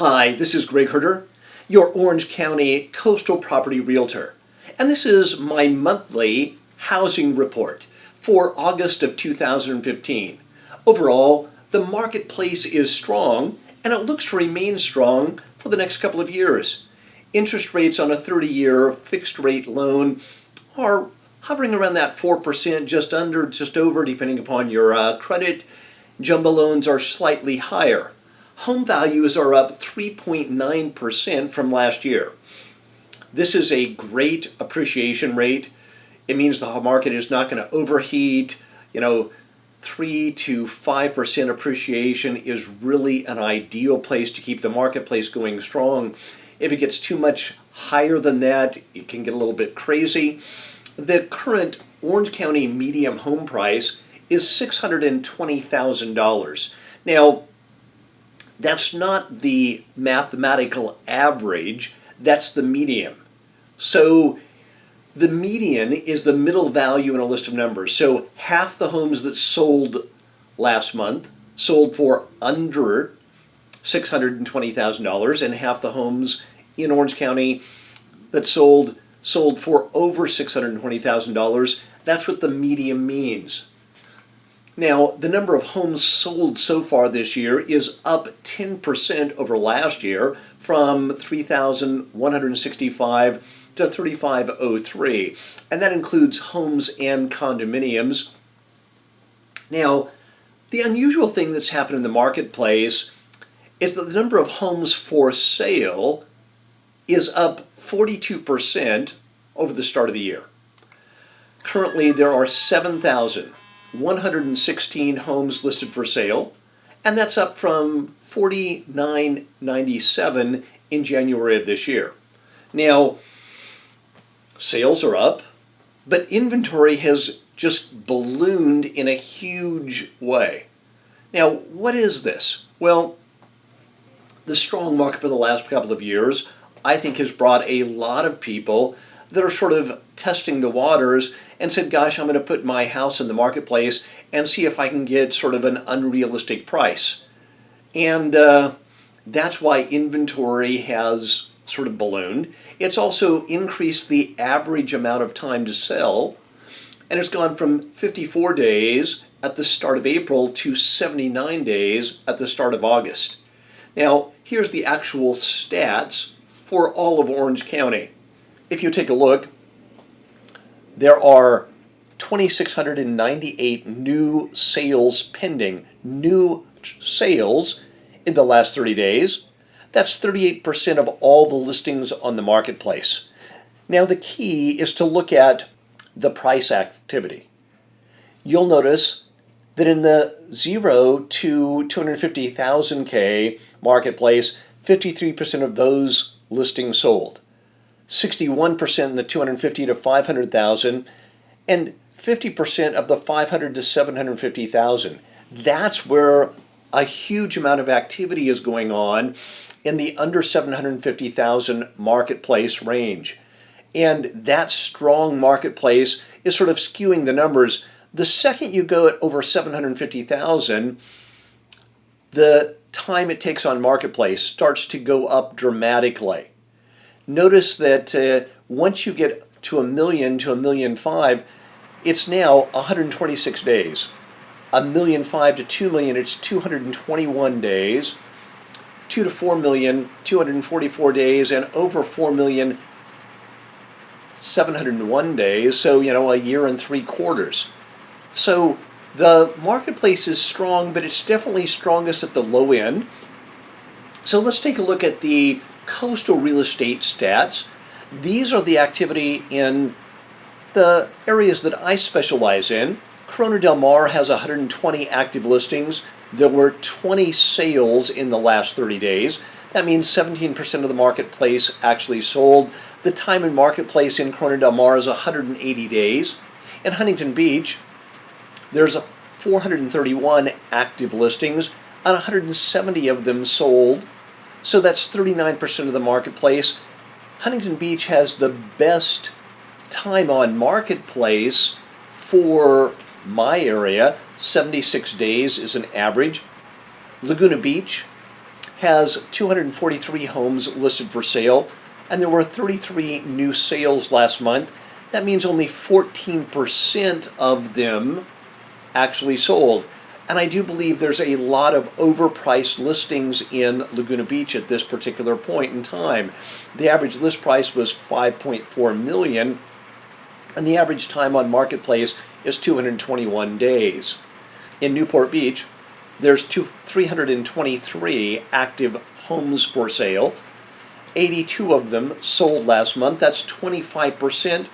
Hi, this is Greg Herter, your Orange County coastal property realtor. And this is my monthly housing report for August of 2015. Overall, the marketplace is strong and it looks to remain strong for the next couple of years. Interest rates on a 30-year fixed rate loan are hovering around that 4%, just under, just over, depending upon your credit. Jumbo loans are slightly higher. Home values are up 3.9% from last year. This is a great appreciation rate. It means the market is not going to overheat. 3 to 5% appreciation is really an ideal place to keep the marketplace going strong. If it gets too much higher than that, it can get a little bit crazy. The current Orange County median home price is $620,000. Now, that's not the mathematical average, that's the median. So the median is the middle value in a list of numbers. So half the homes that sold last month sold for under $620,000, and half the homes in Orange County that sold for over $620,000. That's what the median means. Now, the number of homes sold so far this year is up 10% over last year, from 3,165 to 3,503, and that includes homes and condominiums. Now, the unusual thing that's happened in the marketplace is that the number of homes for sale is up 42% over the start of the year. Currently, there are 7,116 homes listed for sale, and that's up from 4,997 in January of this year. Now, sales are up, but inventory has just ballooned in a huge way. Now, what is this? Well, the strong market for the last couple of years, I think, has brought a lot of people that are sort of testing the waters and said, gosh, I'm going to put my house in the marketplace and see if I can get sort of an unrealistic price. And that's why inventory has sort of ballooned. It's also increased the average amount of time to sell, and it's gone from 54 days at the start of April to 79 days at the start of August. Now, here's the actual stats for all of Orange County. If you take a look, there are 2,698 new sales pending, new sales in the last 30 days. That's 38% of all the listings on the marketplace. Now, the key is to look at the price activity. You'll notice that in the 0 to 250,000 K marketplace, 53% of those listings sold. 61% in the 250 to 500,000, and 50% of the 500 to 750,000. That's where a huge amount of activity is going on in the under 750,000 marketplace range. And that strong marketplace is sort of skewing the numbers. The second you go at over 750,000, the time it takes on marketplace starts to go up dramatically. Notice that once you get to $1 million to $1.5 million, it's now 126 days. $1.5 million to $2 million, it's 221 days. 2 to 4 million, 244 days, and over 4 million, 701 days. So, a year and 3 quarters. So the marketplace is strong, but it's definitely strongest at the low end. So let's take a look at the coastal real estate stats. These are the activity in the areas that I specialize in. Corona Del Mar has 120 active listings. There were 20 sales in the last 30 days. That means 17% of the marketplace actually sold. The time in marketplace in Corona Del Mar is 180 days. In Huntington Beach, there's 431 active listings, and 170 of them sold. So that's 39% of the marketplace. Huntington Beach has the best time on marketplace for my area. 76 days is an average. Laguna Beach has 243 homes listed for sale, and there were 33 new sales last month. That means only 14% of them actually sold. And I do believe there's a lot of overpriced listings in Laguna Beach at this particular point in time. The average list price was $5.4 million, and the average time on marketplace is 221 days. In Newport Beach, there's 323 active homes for sale. 82 of them sold last month. That's 25%.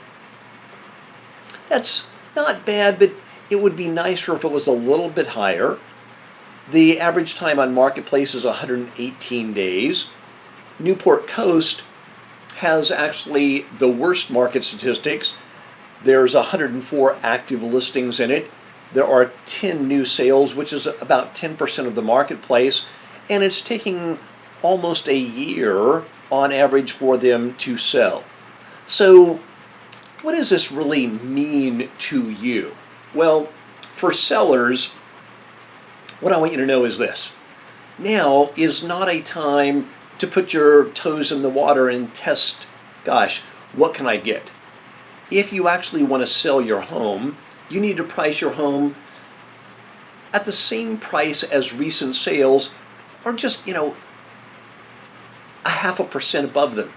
That's not bad, but it would be nicer if it was a little bit higher. The average time on marketplace is 118 days. Newport Coast has actually the worst market statistics. There's 104 active listings in it. There are 10 new sales, which is about 10% of the marketplace, and it's taking almost a year on average for them to sell. So what does this really mean to you? Well, for sellers, what I want you to know is this. Now is not a time to put your toes in the water and test, gosh, what can I get? If you actually want to sell your home, you need to price your home at the same price as recent sales, or just, a 0.5% above them.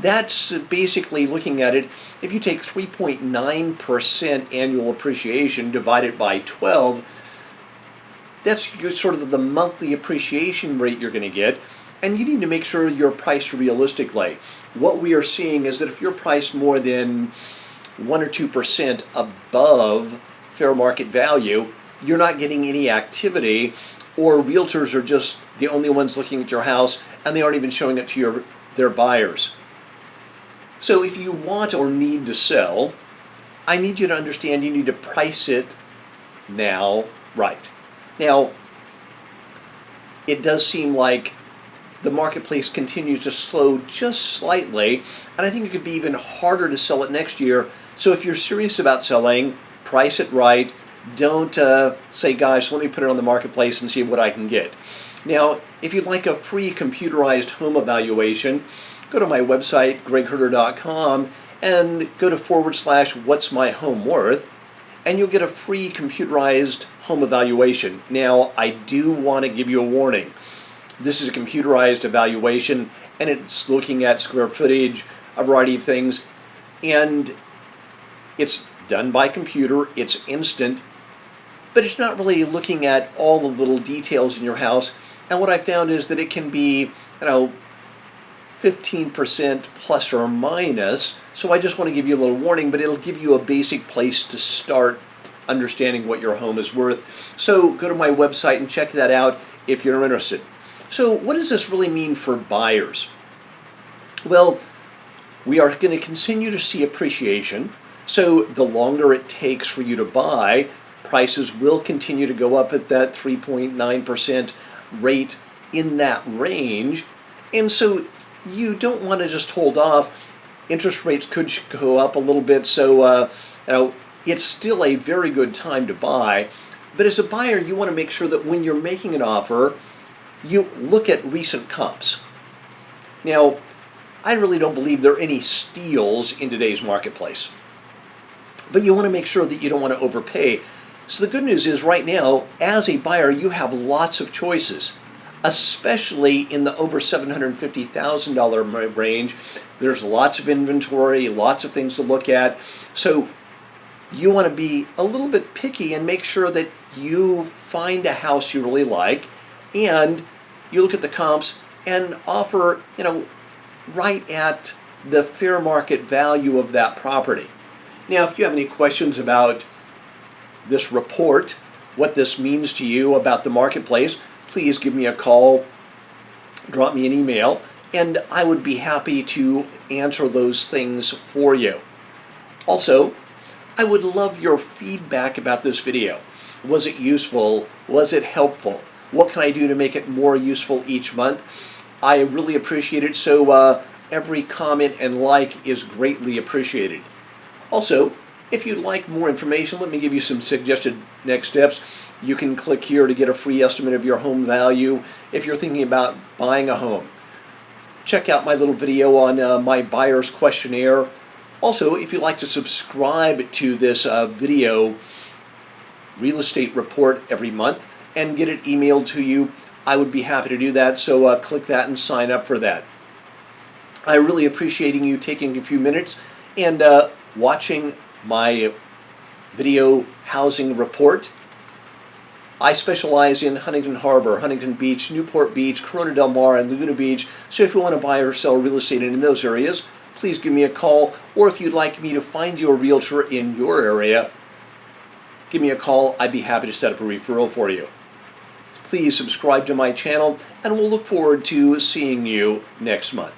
That's basically looking at it. If you take 3.9% annual appreciation divided by 12, that's sort of the monthly appreciation rate you're going to get. And you need to make sure you're priced realistically. What we are seeing is that if you're priced more than 1 or 2% above fair market value, you're not getting any activity, or realtors are just the only ones looking at your house and they aren't even showing it to their buyers. So if you want or need to sell, I need you to understand you need to price it now right. Now, it does seem like the marketplace continues to slow just slightly, and I think it could be even harder to sell it next year. So if you're serious about selling, price it right. Don't say, guys, let me put it on the marketplace and see what I can get. Now, if you'd like a free computerized home evaluation, go to my website, gregherder.com, and go to /what's my home worth, and you'll get a free computerized home evaluation. Now, I do want to give you a warning. This is a computerized evaluation, and it's looking at square footage, a variety of things, and it's done by computer, it's instant, but it's not really looking at all the little details in your house. And what I found is that it can be, 15% plus or minus. So I just want to give you a little warning, but it'll give you a basic place to start understanding what your home is worth. So go to my website and check that out if you're interested. So what does this really mean for buyers? Well, we are going to continue to see appreciation. So the longer it takes for you to buy, prices will continue to go up at that 3.9% rate in that range. And so you don't want to just hold off. Interest rates could go up a little bit, so it's still a very good time to buy. But as a buyer, you want to make sure that when you're making an offer, you look at recent comps. Now, I really don't believe there are any steals in today's marketplace, but you want to make sure that you don't want to overpay. So the good news is right now, as a buyer, you have lots of choices, especially in the over $750,000 range. There's lots of inventory, lots of things to look at. So you want to be a little bit picky and make sure that you find a house you really like, and you look at the comps and offer, right at the fair market value of that property. Now, if you have any questions about this report, what this means to you about the marketplace, please give me a call, drop me an email, and I would be happy to answer those things for you. Also, I would love your feedback about this video. Was it useful? Was it helpful? What can I do to make it more useful each month? I really appreciate it, so every comment and like is greatly appreciated. Also, If you'd like more information, let me give you some suggested next steps. You can click here to get a free estimate of your home value if you're thinking about buying a home. Check out my little video on my buyer's questionnaire. Also, if you'd like to subscribe to this video real estate report every month and get it emailed to you, I would be happy to do that. So click that and sign up for that. I really appreciating you taking a few minutes and watching my video housing report. I specialize in Huntington Harbor, Huntington Beach, Newport Beach, Corona del Mar, and Laguna Beach. So if you want to buy or sell real estate in those areas, please give me a call. Or if you'd like me to find you a realtor in your area, give me a call. I'd be happy to set up a referral for you. Please subscribe to my channel, and we'll look forward to seeing you next month.